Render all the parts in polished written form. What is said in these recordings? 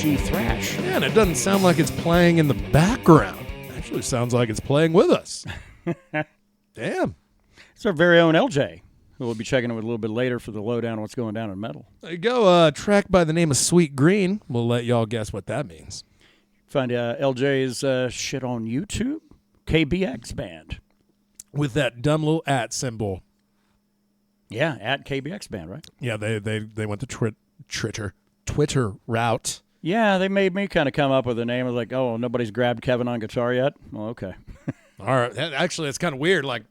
edgy thrash. Yeah, and it doesn't sound like it's playing in the background. It actually sounds like it's playing with us. Damn. It's our very own LJ, who we'll be checking in with a little bit later for the lowdown on what's going down in metal. There you go. Track by the name of Sweet Green. We'll let y'all guess what that means. Find LJ's shit on YouTube. KBX Band. With that dumb little @ symbol. Yeah, at KBX Band, right? Yeah, they went the Twitter route. Yeah, they made me kind of come up with a name. I was like, oh, nobody's grabbed Kevin on guitar yet? Well, okay. All right. Actually, it's kind of weird. Like,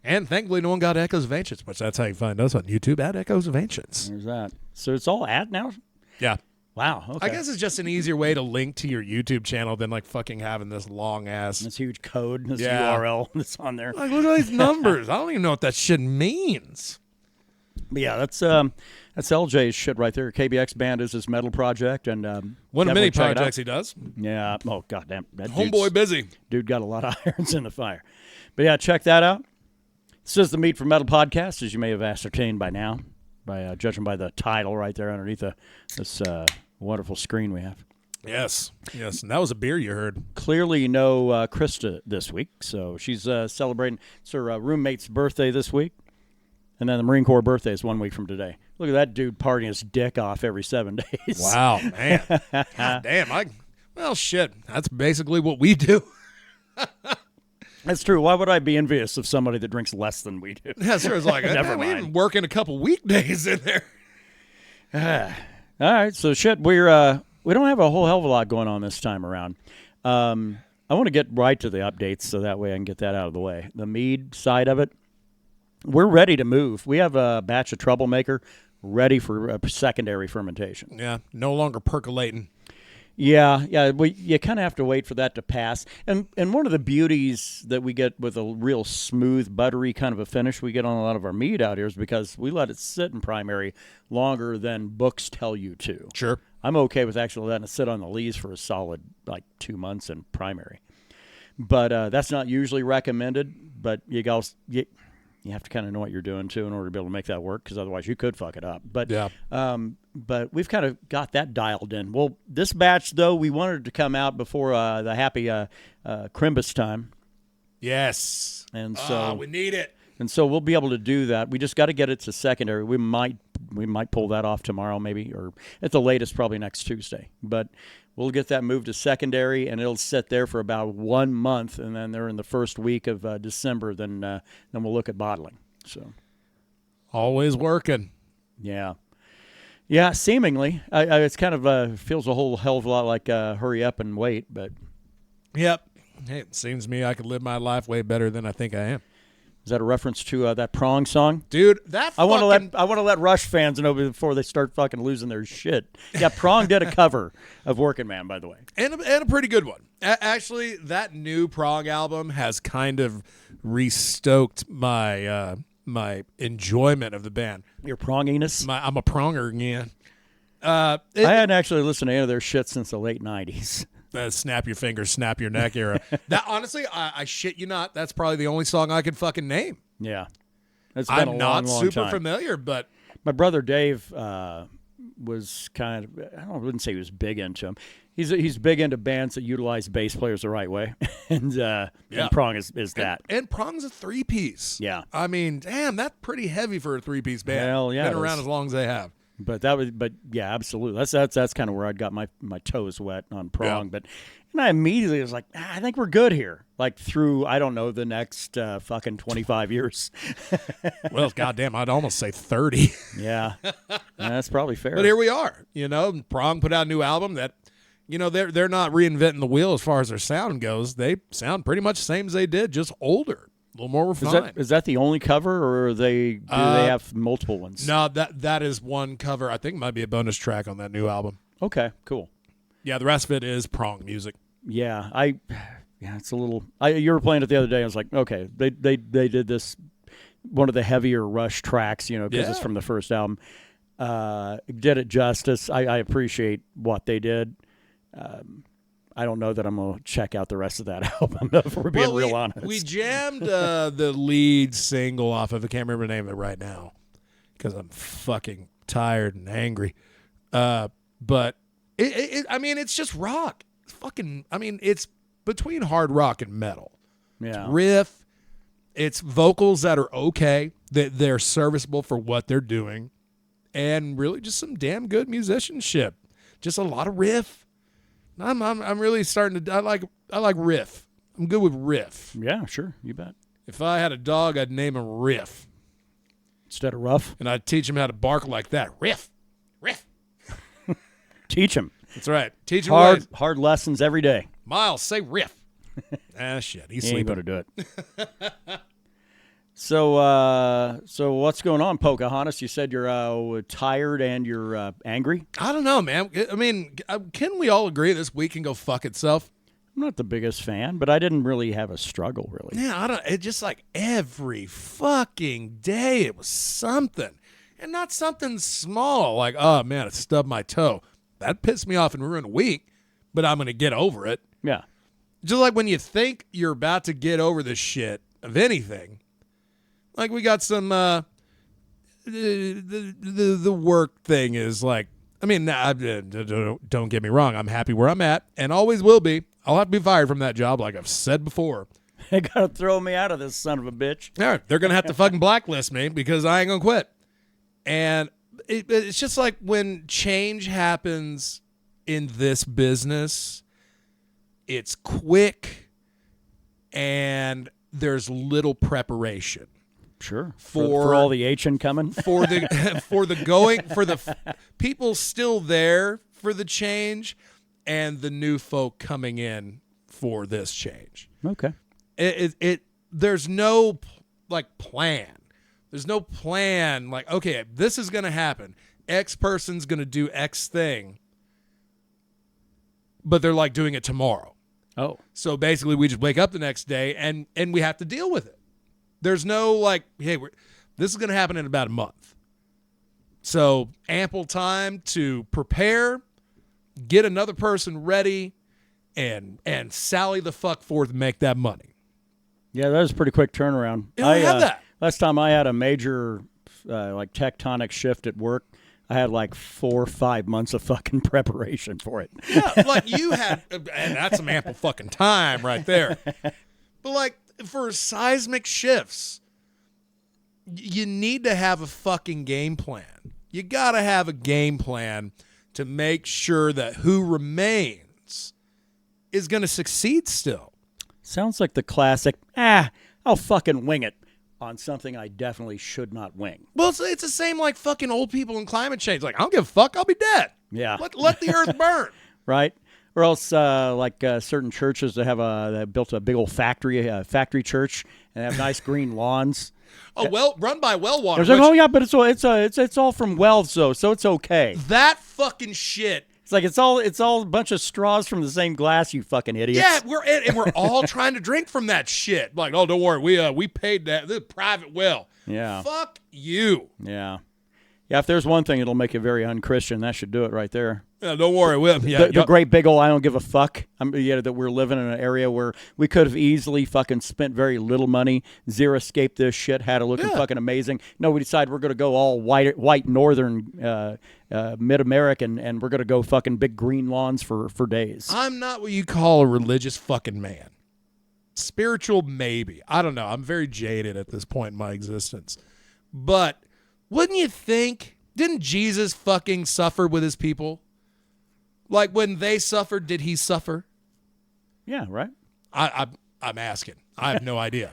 and thankfully, no one got Echoes of Ancients, which that's how you find us on YouTube, at Echoes of Ancients. There's that. So it's all at now? Yeah. Wow. Okay. I guess it's just an easier way to link to your YouTube channel than like fucking having this long ass. This huge code, this URL that's on there. Like, look at these numbers. I don't even know what that shit means. But yeah, that's LJ's shit right there. KBX Band is his metal project, and one of many projects he does. Yeah. Oh goddamn, that homeboy busy. Dude got a lot of irons in the fire. But yeah, check that out. This is the Mead for Metal podcast, as you may have ascertained by now, by judging by the title right there underneath this wonderful screen we have. Yes, and that was a beer you heard. Clearly, no Krista this week, so she's celebrating. It's her roommate's birthday this week, and then the Marine Corps birthday is 1 week from today. Look at that dude partying his dick off every 7 days. Wow, man. God damn, well, shit, that's basically what we do. That's true. Why would I be envious of somebody that drinks less than we do? Yeah, sure. It's like, Never mind. We even working a couple weekdays in there. All right, so shit, we don't have a whole hell of a lot going on this time around. I want to get right to the updates so that way I can get that out of the way. The Mead side of it, we're ready to move. We have a batch of Troublemaker ready for a secondary fermentation. Yeah, no longer percolating. Yeah, you kind of have to wait for that to pass. And one of the beauties that we get with a real smooth, buttery kind of a finish we get on a lot of our mead out here is because we let it sit in primary longer than books tell you to. Sure. I'm okay with actually letting it sit on the lees for a solid, 2 months in primary. But that's not usually recommended, but you have to kind of know what you're doing, too, in order to be able to make that work, because otherwise you could fuck it up. But yeah. But we've kind of got that dialed in. Well, this batch, though, we wanted to come out before the happy Crimbus time. Yes. And so we need it. And so we'll be able to do that. We just got to get it to secondary. We might pull that off tomorrow, maybe, or at the latest, probably next Tuesday. But we'll get that moved to secondary, and it'll sit there for about 1 month, and then they're in the first week of December. Then we'll look at bottling. So always working. Yeah. Yeah, seemingly. It's kind of feels a whole hell of a lot like hurry up and wait, but. Yep. Hey, it seems to me I could live my life way better than I think I am. Is that a reference to that Prong song? Dude, that I want to let Rush fans know before they start fucking losing their shit. Yeah, Prong did a cover of Working Man, by the way. And a pretty good one. Actually, that new Prong album has kind of restoked my my enjoyment of the band. Your pronginess? I'm a pronger again. I hadn't actually listened to any of their shit since the late 90s. Snap your fingers, snap your neck era. That honestly, I shit you not, that's probably the only song I can fucking name. Yeah. It's been I'm a not long super time. familiar, but my brother Dave was kind of, I wouldn't say he was big into them. He's big into bands that utilize bass players the right way, and Prong is that. And Prong's a 3-piece. Yeah, I mean, damn, that's pretty heavy for a 3-piece band. Hell yeah, been around as long as they have. But yeah, absolutely. That's kind of where I got my toes wet on Prong. Yeah. But and I immediately was like, I think we're good here. Like through I don't know the next fucking 25 years. Well, goddamn, I'd almost say 30. Yeah, that's probably fair. But here we are. Prong put out a new album that. They're not reinventing the wheel as far as their sound goes. They sound pretty much the same as they did, just older, a little more refined. Is that the only cover, or do they have multiple ones? No, that is one cover. I think it might be a bonus track on that new album. Okay, cool. Yeah, the rest of it is Prong music. Yeah, it's a little. You were playing it the other day. I was like, okay, they did this one of the heavier Rush tracks, because it's from the first album. Did it justice. I appreciate what they did. I don't know that I'm going to check out the rest of that album, if we're being real honest. We jammed the lead single off of, I can't remember the name of it right now because I'm fucking tired and angry. But I mean, it's just rock. It's between hard rock and metal. Yeah. It's riff. It's vocals that are okay, that they're serviceable for what they're doing, and really just some damn good musicianship. Just a lot of riff. I'm really starting to. I like riff. I'm good with riff. Yeah, sure, you bet. If I had a dog, I'd name him Riff Instead of rough, and I'd teach him how to bark like that. Riff. teach him. That's right. Teach him ways. Hard lessons every day. Miles, say riff. Shit. He's He ain't sleeping. gonna do it. So what's going on, Pocahontas? You said you're tired and you're angry. I don't know, man. I mean, can we all agree this week can go fuck itself? I'm not the biggest fan, but I didn't really have a struggle, really. Yeah, I don't. It just like every fucking day it was something, and not something small. Like, oh man, I stubbed my toe. That pissed me off and ruined a week, but I'm gonna get over it. Yeah. Just like when you think you're about to get over the shit of anything, like we got some. The work thing is like. I mean, don't get me wrong. I'm happy where I'm at, and always will be. I'll have to be fired from that job, like I've said before. They gotta throw me out of this son of a bitch. Yeah, they're gonna have to fucking blacklist me because I ain't gonna quit. And it's just like when change happens in this business, it's quick, and there's little preparation. Sure. For all the H coming. For the people still there for the change and the new folk coming in for this change. Okay. There's no like plan. There's no plan like, okay, this is going to happen. X person's going to do X thing. But they're like doing it tomorrow. Oh. So basically we just wake up the next day and we have to deal with it. There's no like, hey, this is going to happen in about a month. So ample time to prepare, get another person ready, and sally the fuck forth and make that money. Yeah, that was a pretty quick turnaround. I have that. Last time I had a major like tectonic shift at work, I had like 4 or 5 months of fucking preparation for it. Yeah, like you had, and that's some ample fucking time right there. But like, for seismic shifts, you need to have a fucking game plan. You got to have a game plan to make sure that who remains is going to succeed still. Sounds like the classic, I'll fucking wing it on something I definitely should not wing. Well, it's the same like fucking old people in climate change. Like, I don't give a fuck. I'll be dead. Yeah. Let the earth burn. Right? Or else, certain churches that have built a big old factory church, and have nice green lawns. Oh, well, run by well water. It's like, oh yeah, but it's all from wells though, so it's okay. That fucking shit. It's like it's all a bunch of straws from the same glass, you fucking idiots. Yeah, we're all trying to drink from that shit. Like, oh, don't worry, we paid that. This is a private well. Yeah. Fuck you. Yeah. Yeah, if there's one thing that'll make you very unchristian, that should do it right there. Yeah, don't worry. The great big old I don't give a fuck. That we're living in an area where we could have easily fucking spent very little money, zero escape this shit, had it looking fucking amazing. No, we decided we're going to go all white northern mid-American, and we're going to go fucking big green lawns for days. I'm not what you call a religious fucking man. Spiritual, maybe. I don't know. I'm very jaded at this point in my existence. But wouldn't you think, didn't Jesus fucking suffer with his people? Like when they suffered, did he suffer? Yeah, right. I'm asking. I have no idea.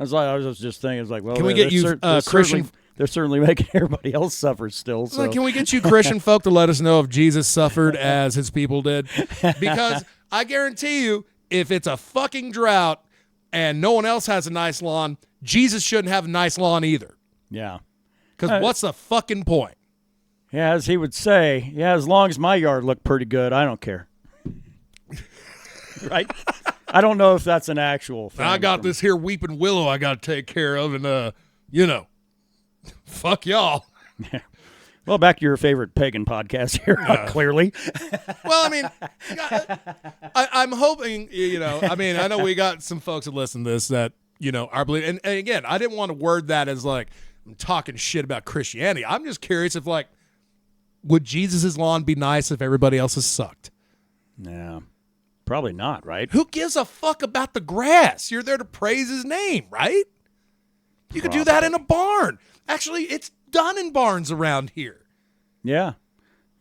I was just thinking. It's like, well, can we get you Christian? They're certainly making everybody else suffer still. So. Like, can we get you Christian folk to let us know if Jesus suffered as his people did? Because I guarantee you, if it's a fucking drought and no one else has a nice lawn, Jesus shouldn't have a nice lawn either. Yeah. Because what's the fucking point? Yeah, as he would say, as long as my yard looked pretty good, I don't care. Right? I don't know if that's an actual thing. I got this here weeping willow I got to take care of, and, fuck y'all. Yeah. Well, back to your favorite pagan podcast here, clearly. Well, I mean, I'm hoping, I know we got some folks that listen to this that, are believing. And again, I didn't want to word that as like, I'm talking shit about Christianity. I'm just curious if, like, Would Jesus' lawn be nice if everybody else's sucked? Yeah. Probably not, right? Who gives a fuck about the grass? You're there to praise his name, right? You could do that in a barn. Actually, it's done in barns around here. Yeah.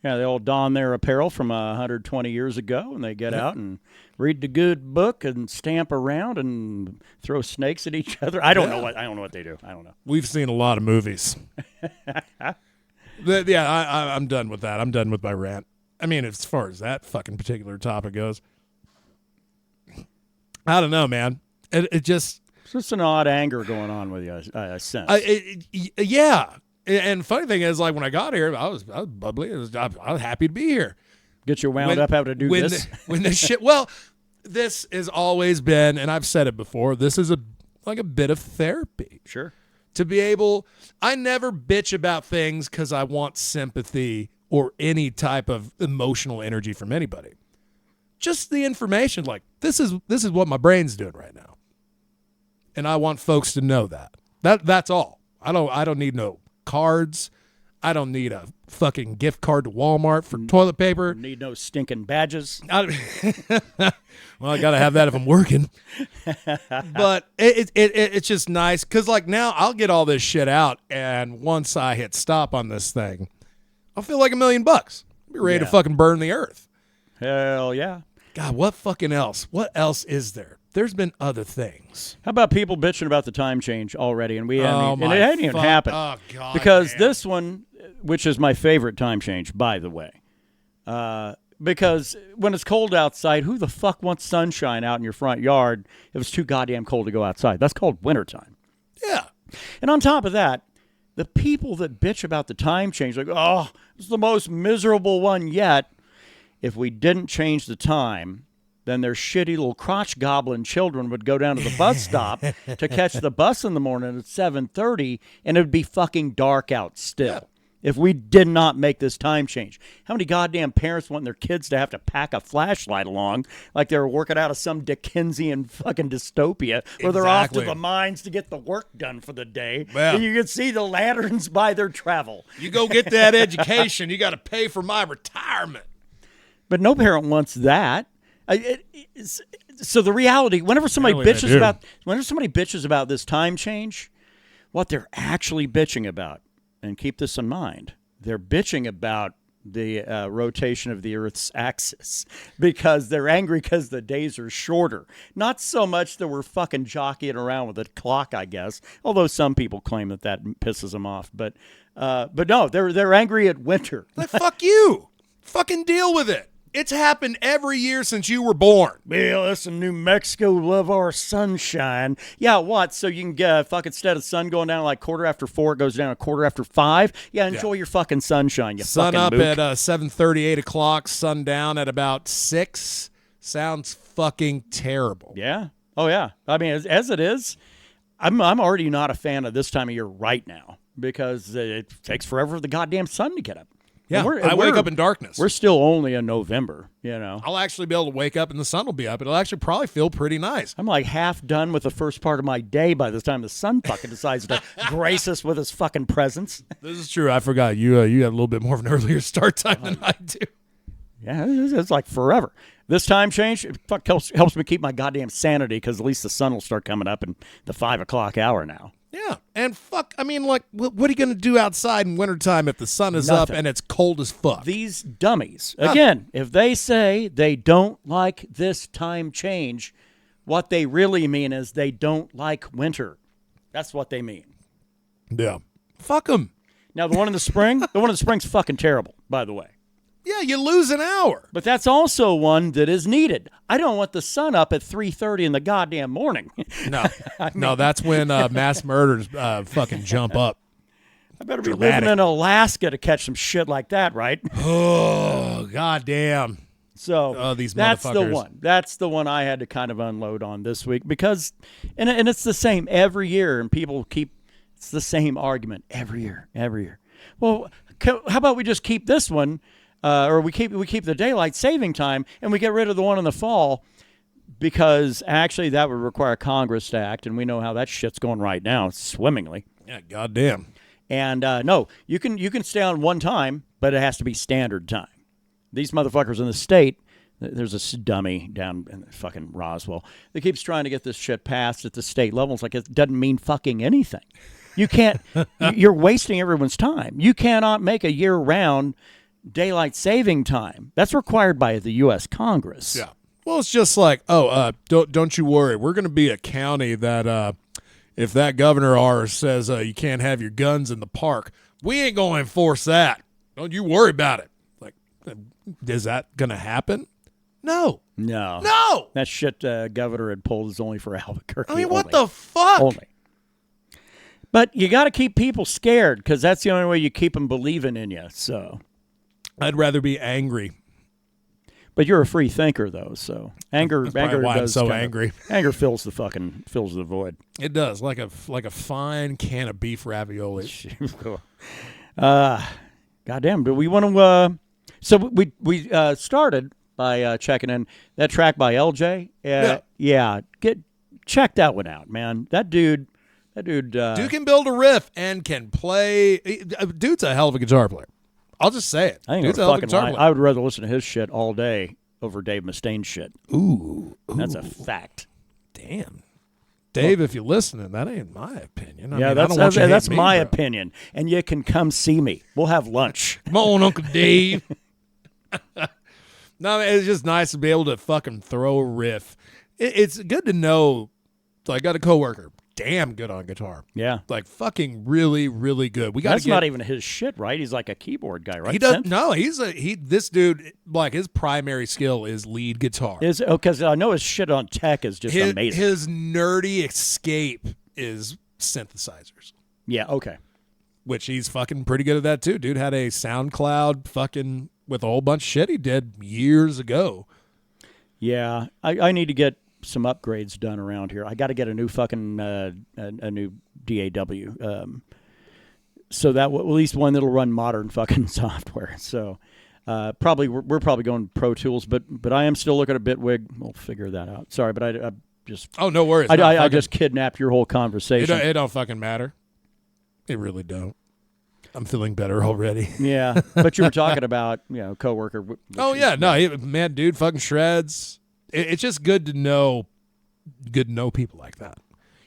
Yeah, they all don their apparel from 120 years ago, and they get out and read the good book and stamp around and throw snakes at each other. I don't know what they do. I don't know. We've seen a lot of movies. I'm done with that. I'm done with my rant. I mean, as far as that fucking particular topic goes, I don't know, man. It just... It's just an odd anger going on with you, I sense. Yeah. And funny thing is, like, when I got here, I was bubbly. I was happy to be here. Get you wound up having to do this? When this shit... Well, this has always been, and I've said it before, this is a bit of therapy. Sure. To be able... I never bitch about things because I want sympathy or any type of emotional energy from anybody. Just the information, like, this is what my brain's doing right now. And I want folks to know that. That's all. I don't need no cards. I don't need a fucking gift card to Walmart for toilet paper. Need no stinking badges. Well, I got to have that if I'm working. But it's just nice because, like, now I'll get all this shit out, and once I hit stop on this thing, I'll feel like $1 million. I'll be ready to fucking burn the earth. Hell yeah. God, what fucking else? What else is there? There's been other things. How about people bitching about the time change already? And it hadn't even happened. Oh, God. Because this one, which is my favorite time change, by the way, because when it's cold outside, who the fuck wants sunshine out in your front yard if it's too goddamn cold to go outside? That's called wintertime. Yeah. And on top of that, the people that bitch about the time change, like, oh, it's the most miserable one yet. If we didn't change the time, then their shitty little crotch goblin children would go down to the bus stop to catch the bus in the morning at 7:30, and it would be fucking dark out still. Yeah. If we did not make this time change. How many goddamn parents want their kids to have to pack a flashlight along like they're working out of some Dickensian fucking dystopia where they're off to the mines to get the work done for the day. Well, and you can see the lanterns by their travel. You go get that education. You got to pay for my retirement. But no parent wants that. So the reality, whenever somebody bitches about this time change, what they're actually bitching about, and keep this in mind, they're bitching about the rotation of the Earth's axis because they're angry because the days are shorter. Not so much that we're fucking jockeying around with a clock, I guess. Although some people claim that pisses them off, but no, they're angry at winter. Like, fuck you, fucking deal with it. It's happened every year since you were born. Well, listen, New Mexico love our sunshine. Yeah, what? So you can get instead of sun going down like 4:15, it goes down 5:15? Yeah, enjoy your fucking sunshine, you sun fucking up mook. At 7:30, 8 o'clock, sun down at about 6. Sounds fucking terrible. Yeah. Oh, yeah. I mean, as it is, I'm already not a fan of this time of year right now because it takes forever for the goddamn sun to get up. Yeah, I wake up in darkness. We're still only in November, you know. I'll actually be able to wake up and the sun will be up. It'll actually probably feel pretty nice. I'm like half done with the first part of my day by the time the sun fucking decides to grace us with his fucking presence. This is true. I forgot. You had a little bit more of an earlier start time than I do. Yeah, it's like forever. This time change helps me keep my goddamn sanity because at least the sun will start coming up in the 5 o'clock hour now. Yeah, and what are you going to do outside in wintertime if the sun is up and it's cold as fuck? These dummies. Again, if they say they don't like this time change, what they really mean is they don't like winter. That's what they mean. Yeah. Fuck them. Now, the one in the spring's fucking terrible, by the way. Yeah, you lose an hour. But that's also one that is needed. I don't want the sun up at 3:30 in the goddamn morning. No, no, that's when mass murders fucking jump up. I better be living in Alaska to catch some shit like that, right? Oh, goddamn. So these that's motherfuckers. the one. That's the one I had to kind of unload on this week because, and it's the same every year, and it's the same argument every year. Well, how about we just keep this one? Or we keep the daylight saving time and we get rid of the one in the fall because actually that would require Congress to act, and we know how that shit's going right now swimmingly. Yeah, goddamn. And no, you can stay on one time, but it has to be standard time. These motherfuckers in the state, there's a dummy down in fucking Roswell that keeps trying to get this shit passed at the state level. It's like it doesn't mean fucking anything. You can't. You're wasting everyone's time. You cannot make a year-round daylight saving time. That's required by the U.S. Congress. Yeah. Well, it's just like, don't you worry. We're going to be a county that if that governor ours says you can't have your guns in the park, we ain't going to enforce that. Don't you worry about it. Like, is that going to happen? No. That shit governor had pulled is only for Albuquerque. I mean, what the fuck? Only. But you got to keep people scared because that's the only way you keep them believing in you. So, I'd rather be angry. But you're a free thinker, though. So anger why does I'm so angry. Anger fills the void. It does, like a fine can of beef ravioli. Goddamn! Do we want to? So we started by checking in that track by LJ. Yeah. Check that one out, man. That dude. Dude can build a riff and can play. Dude's a hell of a guitar player. I'll just say it. Dude's a hell of a guitar player. I would rather listen to his shit all day over Dave Mustaine's shit. Ooh. That's a fact. Damn. Dave, if you're listening, that ain't my opinion. That's my opinion. And you can come see me. We'll have lunch. Come on, Uncle Dave. No, it's just nice to be able to fucking throw a riff. It's good to know. So I got a coworker. Damn good on guitar. Yeah. Like fucking really, really good. That's not even his shit, right? He's like a keyboard guy, right? He does no, this dude, like his primary skill is lead guitar. Because I know his shit on tech is just amazing. His nerdy escape is synthesizers. Yeah, okay. Which he's fucking pretty good at that too. Dude had a SoundCloud fucking with a whole bunch of shit he did years ago. Yeah. I need to get some upgrades done around here. I got to get a new fucking a new DAW, so that at least one that'll run modern fucking software. So probably we're probably going Pro Tools, but I am still looking at Bitwig. We'll figure that out. Sorry, but I just no worries. I just kidnapped your whole conversation. It don't fucking matter. It really don't. I'm feeling better already. Yeah, but you were talking about coworker. Man, dude, fucking shreds. It's just good to know people like that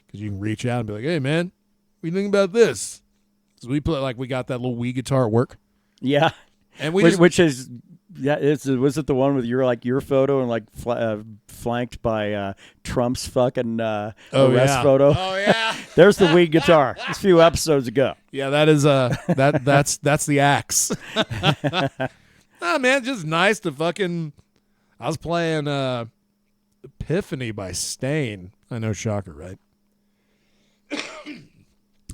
because you can reach out and be like, "Hey, man, what do you think about this?" So we play we got that little Wii guitar at work. Yeah, and was it the one with your photo and flanked by Trump's fucking arrest photo? Oh yeah, there's the Wii guitar. A few episodes ago. Yeah, that is that's the axe. Man, just nice to fucking. I was playing Epiphany by Stain. I know, shocker, right?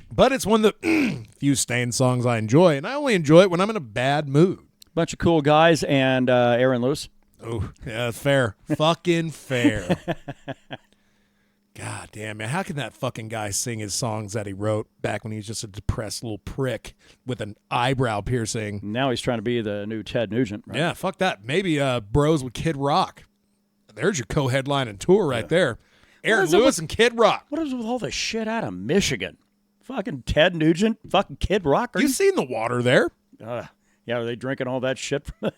But it's one of the few Stain songs I enjoy, and I only enjoy it when I'm in a bad mood. Bunch of cool guys and Aaron Lewis. Oh, yeah, that's fair. Fucking fair. God damn, man. How can that fucking guy sing his songs that he wrote back when he was just a depressed little prick with an eyebrow piercing? Now he's trying to be the new Ted Nugent, right? Yeah, fuck that. Maybe Bros with Kid Rock. There's your co-headlining tour right there. Aaron Lewis and Kid Rock. What is with all the shit out of Michigan? Fucking Ted Nugent, fucking Kid Rock. You seen the water there? Yeah, are they drinking all that shit from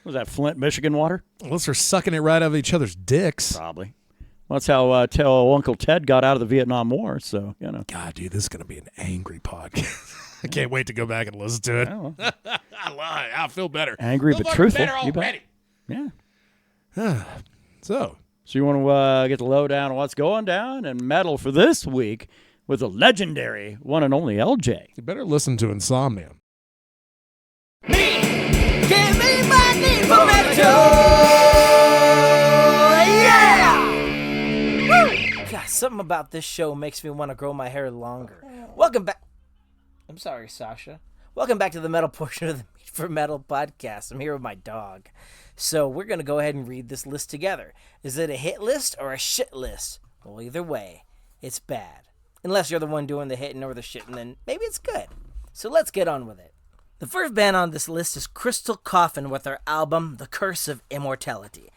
was that Flint, Michigan water? Unless they're sucking it right out of each other's dicks. Probably. Well, that's how Uncle Ted got out of the Vietnam War, so, God, dude, this is going to be an angry podcast. I can't wait to go back and listen to it. Oh. I feel better. Angry but truthful. Better already. Yeah. So you want to get the lowdown on what's going down in metal for this week with the legendary one and only LJ. You better listen to Insomnia. Give me my need for metal. God, something about this show makes me want to grow my hair longer. Welcome back. I'm sorry, Sasha. Welcome back to the metal portion of the Mead for Metal podcast. I'm here with my dog. So we're going to go ahead and read this list together. Is it a hit list or a shit list? Well, either way, it's bad. Unless you're the one doing the hitting or the shitting, then maybe it's good. So let's get on with it. The first band on this list is Crystal Coffin with their album, The Curse of Immortality.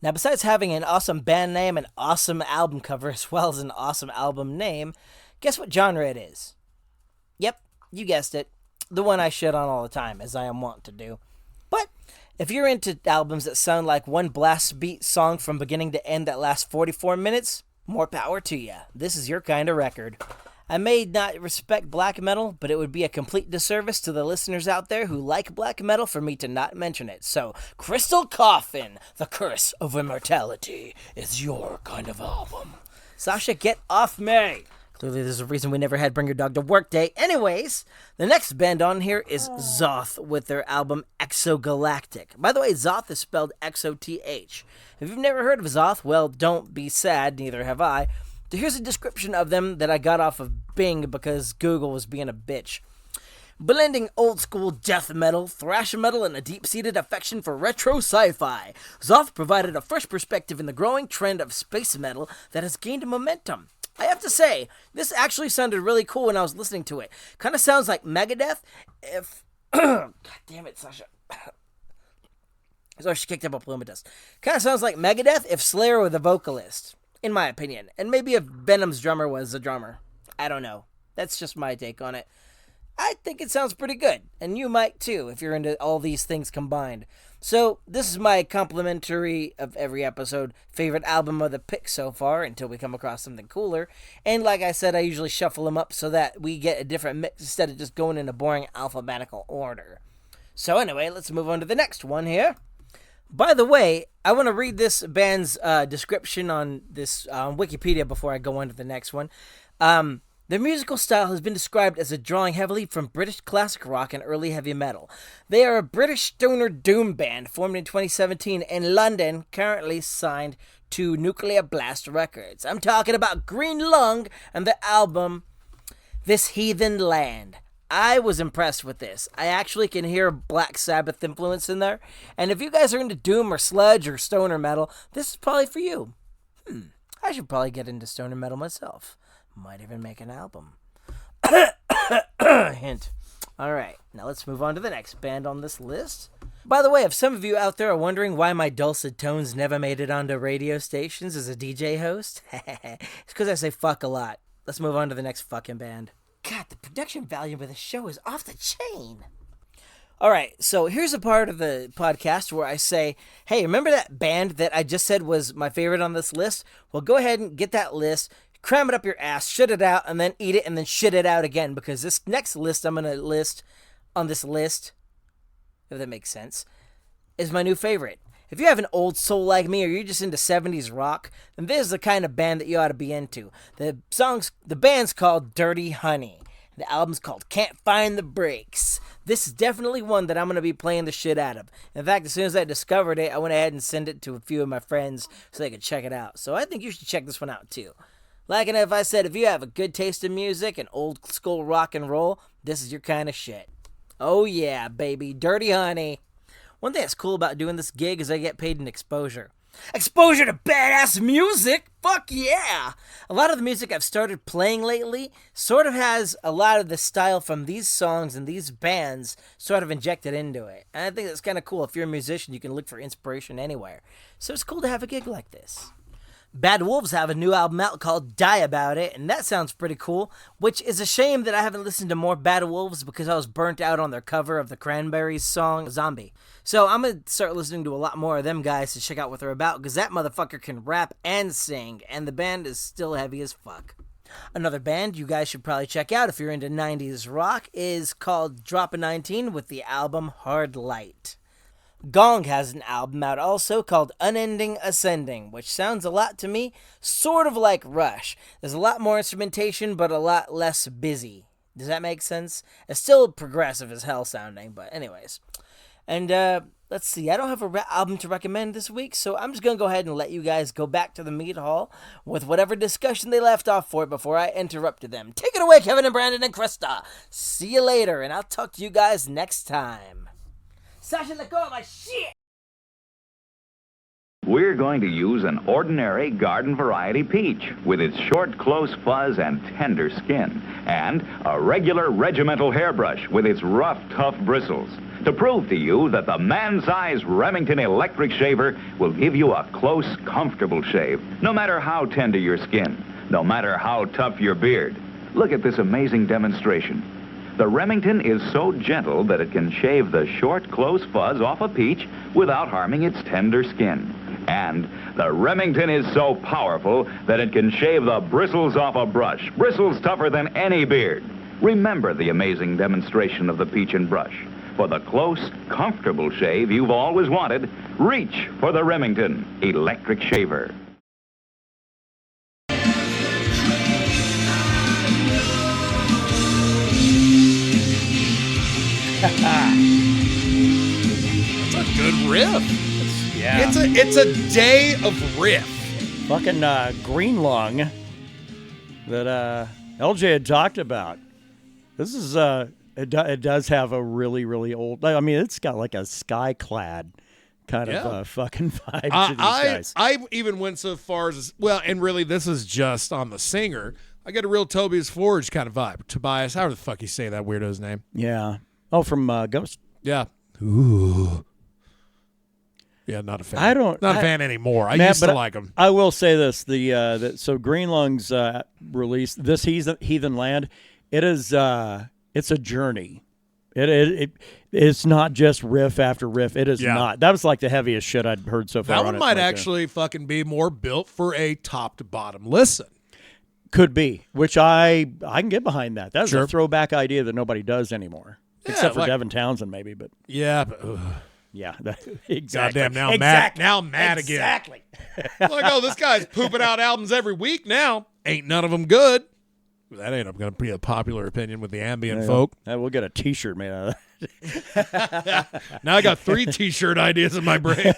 Now, besides having an awesome band name, an awesome album cover, as well as an awesome album name, guess what genre it is? Yep, You guessed it. The one I shit on all the time, as I am wont to do. But if you're into albums that sound like one blast beat song from beginning to end that lasts 44 minutes, more power to you. This is your kind of record. I may not respect black metal, but it would be a complete disservice to the listeners out there who like black metal for me to not mention it. So, Crystal Coffin, The Curse of Immortality, is your kind of album. Sasha, get off me! Clearly there's a reason we never had Bring Your Dog to Work Day. Anyways, the next band on here is Zoth with their album Exogalactic. By the way, Zoth is spelled X-O-T-H. If you've never heard of Zoth, well, don't be sad, neither have I. So here's a description of them that I got off of Bing because Google was being a bitch. Blending old-school death metal, thrash metal, and a deep-seated affection for retro sci-fi, Zoth provided a fresh perspective in the growing trend of space metal that has gained momentum. I have to say, this actually sounded really cool when I was listening to it. Kind of sounds like Megadeth if... God damn it, Sasha. Sorry, she kicked up a plume of dust. Kind of sounds like Megadeth if Slayer were the vocalist, in my opinion. And maybe if Venom's drummer was the drummer. I don't know. That's just my take on it. I think it sounds pretty good, and you might too if you're into all these things combined. So, this is my complimentary of every episode favorite album of the pick so far until we come across something cooler. And like I said, I usually shuffle them up so that we get a different mix instead of just going in a boring alphabetical order. So anyway, let's move on to the next one here. By the way, I want to read this band's description on this Wikipedia before I go on to the next one. Their musical style has been described as a drawing heavily from British classic rock and early heavy metal. They are a British stoner doom band formed in 2017 in London, currently signed to Nuclear Blast Records. I'm talking about Green Lung and the album This Heathen Land. I was impressed with this. I actually can hear Black Sabbath influence in there. And if you guys are into doom or sludge or stoner metal, this is probably for you. I should probably get into stoner metal myself. Might even make an album. Hint. Alright, now let's move on to the next band on this list. By the way, if some of you out there are wondering why my dulcet tones never made it onto radio stations as a DJ host, it's because I say fuck a lot. Let's move on to the next fucking band. God, the production value of the show is off the chain. Alright, so here's a part of the podcast where I say, hey, remember that band that I just said was my favorite on this list? Well, go ahead and get that list, cram it up your ass, shit it out, and then eat it, and then shit it out again, because this next list I'm going to list on this list, if that makes sense, is my new favorite. If you have an old soul like me, or you're just into 70s rock, then this is the kind of band that you ought to be into. The band's called Dirty Honey. The album's called Can't Find the Breaks. This is definitely one that I'm going to be playing the shit out of. In fact, as soon as I discovered it, I went ahead and sent it to a few of my friends so they could check it out. So I think you should check this one out too. Like and if I said, if you have a good taste in music and old school rock and roll, this is your kind of shit. Oh yeah, baby, Dirty Honey. One thing that's cool about doing this gig is I get paid in exposure. Exposure to badass music? Fuck yeah! A lot of the music I've started playing lately sort of has a lot of the style from these songs and these bands sort of injected into it. And I think that's kind of cool. If you're a musician, you can look for inspiration anywhere. So it's cool to have a gig like this. Bad Wolves have a new album out called Die About It, and that sounds pretty cool, which is a shame that I haven't listened to more Bad Wolves because I was burnt out on their cover of the Cranberries song, Zombie. So I'm going to start listening to a lot more of them guys to check out what they're about, because that motherfucker can rap and sing, and the band is still heavy as fuck. Another band you guys should probably check out if you're into 90s rock is called Drop a 19 with the album Hard Light. Gong has an album out also called Unending Ascending, which sounds a lot to me sort of like Rush. There's a lot more instrumentation, but a lot less busy. Does that make sense? It's still progressive as hell sounding, but anyways. And let's see, I don't have an album to recommend this week, so I'm just going to go ahead and let you guys go back to the Mead Hall with whatever discussion they left off for before I interrupted them. Take it away, Kevin and Brandon and Krista. See you later, and I'll talk to you guys next time. Sasha, let go of my shit! We're going to use an ordinary garden variety peach with its short, close fuzz and tender skin, and a regular regimental hairbrush with its rough, tough bristles, to prove to you that the man-sized Remington electric shaver will give you a close, comfortable shave, no matter how tender your skin, no matter how tough your beard. Look at this amazing demonstration. The Remington is so gentle that it can shave the short, close fuzz off a peach without harming its tender skin. And the Remington is so powerful that it can shave the bristles off a brush, bristles tougher than any beard. Remember the amazing demonstration of the peach and brush. For the close, comfortable shave you've always wanted, reach for the Remington Electric Shaver. That's a good riff. Yeah. It's a day of riff. Fucking green lung that LJ had talked about. This is it does have a really, really old. I mean, it's got like a sky-clad kind of fucking vibe to these guys. I even went so far as and really this is just on the singer. I get a real Tobias Forge kind of vibe. Tobias, how the fuck you say that weirdo's name? Yeah. Oh, from Ghost. Yeah. Ooh. Yeah, not a fan. Not a fan anymore. I used to like him. I will say this: so Green Lungs released this Heathen Land. It is it's a journey. It's not just riff after riff. It is not. That was like the heaviest shit I'd heard so far. That one might actually fucking be more built for a top to bottom listen. Could be, which I can get behind that. That's a throwback idea that nobody does anymore, except for Devin Townsend maybe. But yeah. Yeah, exactly. Goddamn, now I'm mad again. Exactly. Like, this guy's pooping out albums every week now. Ain't none of them good. That ain't going to be a popular opinion with the ambient folk. We'll get a T-shirt made out of that. Now I got 3 T-shirt ideas in my brain.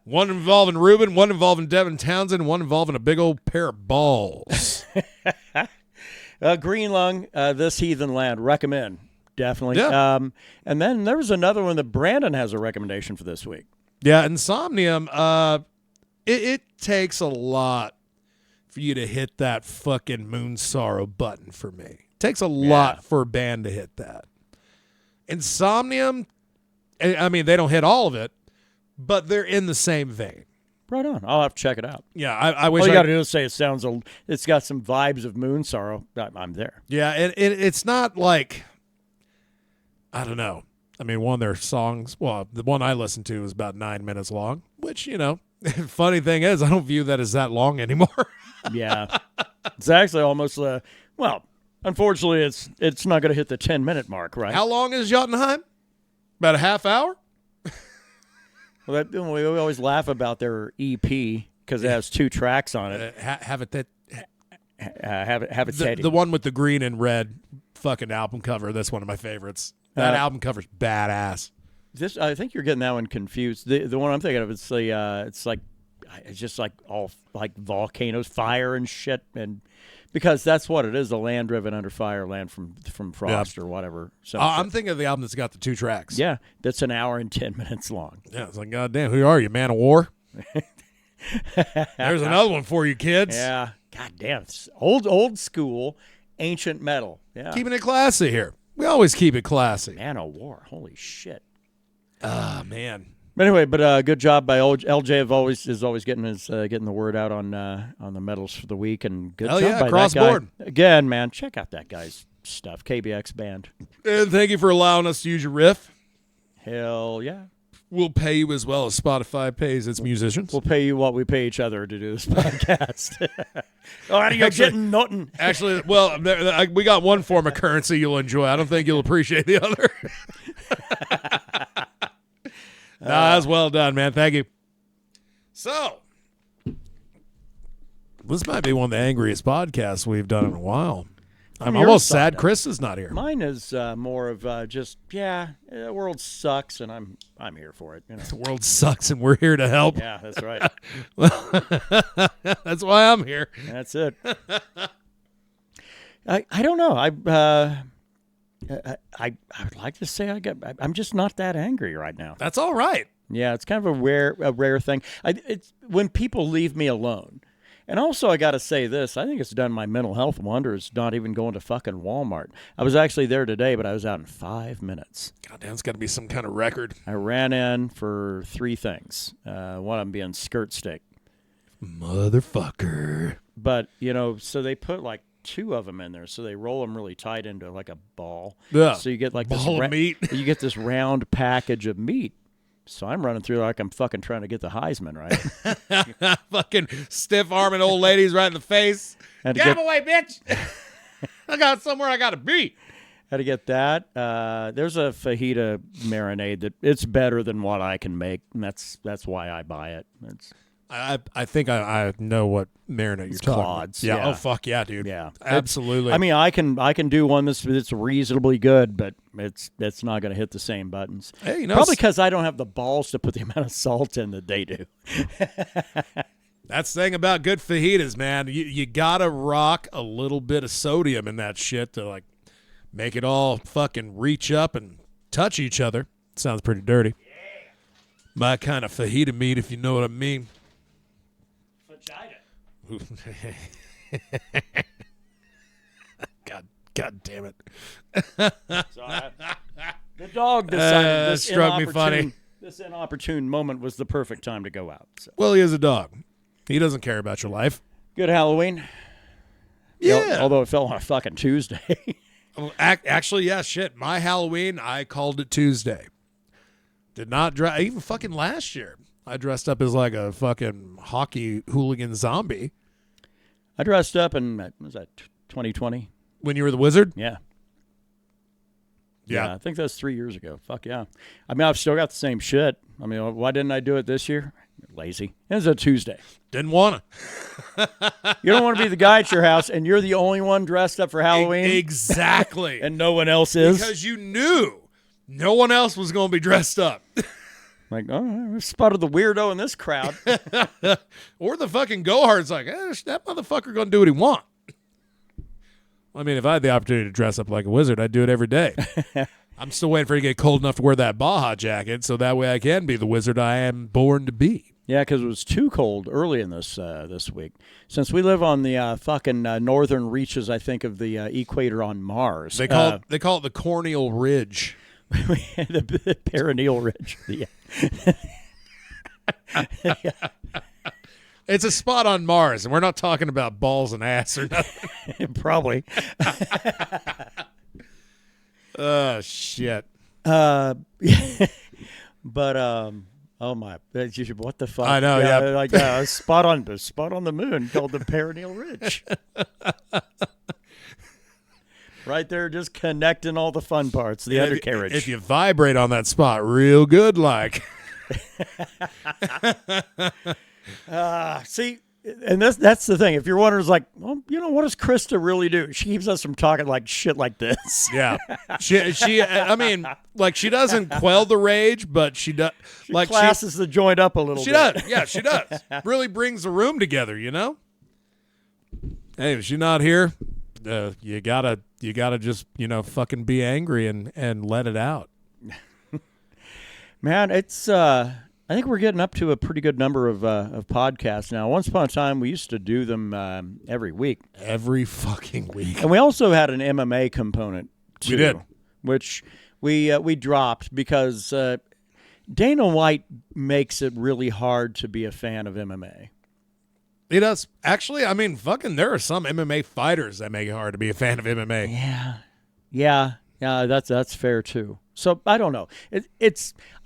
One involving Ruben, one involving Devin Townsend, one involving a big old pair of balls. Green Lung, This Heathen Land, recommend. Definitely. Yeah. And then there was another one that Brandon has a recommendation for this week. Yeah, Insomnium, it takes a lot for you to hit that fucking Moon Sorrow button for me. It takes a lot for a band to hit that. Insomnium, I mean, they don't hit all of it, but they're in the same vein. Right on. I'll have to check it out. Yeah, I wish all you got to do is say it's got some vibes of Moon Sorrow. I'm there. Yeah, and it's not like, I don't know. I mean, one of their songs, well, the one I listened to was about 9 minutes long, which, funny thing is, I don't view that as that long anymore. Yeah. It's actually almost, unfortunately, it's not going to hit the 10-minute mark, right? How long is Jotunheim? About a half hour? Well, we always laugh about their EP because it has 2 tracks on it. Have it the one with the green and red fucking album cover. That's one of my favorites. That album cover's badass. I think you're getting that one confused. The one I'm thinking of, it's just like all like volcanoes, fire and shit, and because that's what it is—a land driven under fire, land from frost or whatever. So I'm thinking of the album that's got the 2 tracks. Yeah, that's an hour and 10 minutes long. Yeah, it's like, goddamn, who are you, man of war? There's another one for you, kids. Yeah, goddamn, it's old school, ancient metal. Yeah, keeping it classy here. We always keep it classy. Man of war, holy shit. Ah, man. But anyway, good job by LJ. Is always getting the word out on the medals for the week, and good job by across that guy. board. Again, man, check out that guy's stuff. KBX Band. And thank you for allowing us to use your riff. Hell yeah. We'll pay you as well as Spotify pays its musicians. We'll pay you what we pay each other to do this podcast. You're getting nothing. Actually, well, we got one form of currency you'll enjoy. I don't think you'll appreciate the other. That's well done, man. Thank you. So, this might be one of the angriest podcasts we've done in a while. I'm almost sad Krista's not here. Mine is more of the world sucks, and I'm here for it. The world sucks, and we're here to help. Yeah, that's right. That's why I'm here. That's it. I don't know. I would like to say I'm just not that angry right now. That's all right. Yeah, it's kind of a rare thing. It's when people leave me alone. And also, I got to say this. I think it's done my mental health wonders not even going to fucking Walmart. I was actually there today, but I was out in 5 minutes. Goddamn, it's got to be some kind of record. I ran in for 3 things. One of them being skirt steak. Motherfucker. But, so they put like 2 of them in there, so they roll them really tight into like a ball. Yeah. So you get like Ball of meat. You get this round package of meat. So I'm running through like I'm fucking trying to get the Heisman, right? Fucking stiff arming old ladies right in the face. Get away, bitch! I got somewhere I got to be. Had to get that. There's a fajita marinade that it's better than what I can make, and that's why I buy it. I think I know what marinade you're talking Clods, about. yeah. Oh fuck yeah, dude. Yeah, absolutely. I mean, I can do one that's reasonably good, but it's not going to hit the same buttons. Hey, probably because I don't have the balls to put the amount of salt in that they do. That's the thing about good fajitas, man. You gotta rock a little bit of sodium in that shit to like make it all fucking reach up and touch each other. Sounds pretty dirty. Yeah. My kind of fajita meat, if you know what I mean. God damn it. The dog decided this struck me funny. This inopportune moment was the perfect time to go out. So. Well, he is a dog. He doesn't care about your life. Good Halloween. Yeah. Although it fell on a fucking Tuesday. Actually, yeah, shit. My Halloween, I called it Tuesday. Did not dress. Even fucking last year, I dressed up as like a fucking hockey hooligan zombie. I dressed up in, was that 2020? When you were the Wizard? Yeah. Yeah. I think that's 3 years ago. Fuck yeah. I mean, I've still got the same shit. I mean, why didn't I do it this year? Lazy. It was a Tuesday. Didn't want to. You don't want to be the guy at your house, and you're the only one dressed up for Halloween? Exactly. And no one else is? Because you knew no one else was going to be dressed up. Like, oh, I spotted the weirdo in this crowd. Or the fucking go-hard's like, that motherfucker going to do what he wants. I mean, if I had the opportunity to dress up like a wizard, I'd do it every day. I'm still waiting for it to get cold enough to wear that Baja jacket so that way I can be the wizard I am born to be. Yeah, because it was too cold early in this week. Since we live on the fucking northern reaches, I think, of the equator on Mars. They call it the corneal ridge. the perineal ridge. Yeah. It's a spot on Mars, and we're not talking about balls and ass or nothing. Probably. Oh, shit. But, oh my, what the fuck? I know, yeah. Like a spot on the moon called the perineal ridge. Right there, just connecting all the fun parts, the undercarriage. If you vibrate on that spot real good, like. See, and that's the thing. If you're wondering, like, well, what does Krista really do? She keeps us from talking like shit like this. Yeah, she. I mean, like, she doesn't quell the rage, but she does. Like, classes the joint up a little. She bit. does. Yeah, she does. Really brings the room together. Hey, if she's not here, you gotta just fucking be angry and let it out. Man, it's. I think we're getting up to a pretty good number of podcasts now. Once upon a time, we used to do them every week. Every fucking week. And we also had an MMA component, too. We did. Which we dropped because Dana White makes it really hard to be a fan of MMA. He does. Actually, I mean, fucking there are some MMA fighters that make it hard to be a fan of MMA. Yeah, that's fair, too. So I don't know.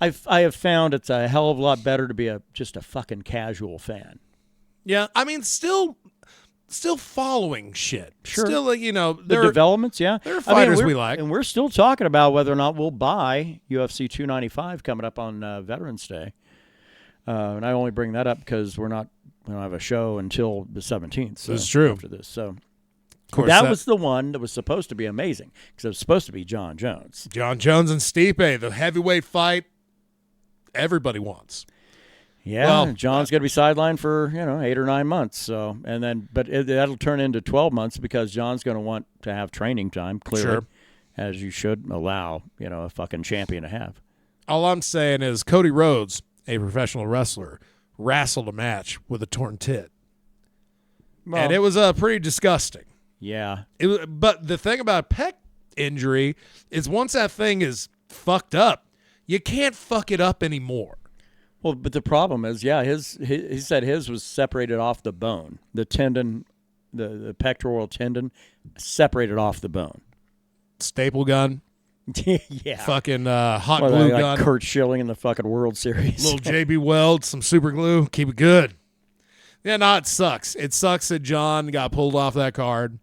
I have found it's a hell of a lot better to be just a fucking casual fan. Yeah, I mean, still following shit. Sure. Still, the developments. Yeah, there are fighters we like, and we're still talking about whether or not we'll buy UFC 295 coming up on Veterans Day. And I only bring that up because we don't have a show until the 17th. So this is true. After this, so. Course, that was the one that was supposed to be amazing because it was supposed to be Jon Jones. Jon Jones and Stipe, the heavyweight fight everybody wants. Yeah, well, John's going to be sidelined for 8 or 9 months. So, but that'll turn into 12 months because John's going to want to have training time. Clearly, sure. As you should allow a fucking champion to have. All I'm saying is Cody Rhodes, a professional wrestler, wrestled a match with a torn tit, and it was pretty disgusting. Yeah. But the thing about a pec injury is once that thing is fucked up, you can't fuck it up anymore. Well, but the problem is, he said his was separated off the bone. The tendon the pectoral tendon separated off the bone. Staple gun. Yeah. Fucking hot glue like gun. Kurt Schilling in the fucking World Series. Little JB Weld, some super glue. Keep it good. Yeah, no, it sucks. It sucks that Jon got pulled off that card.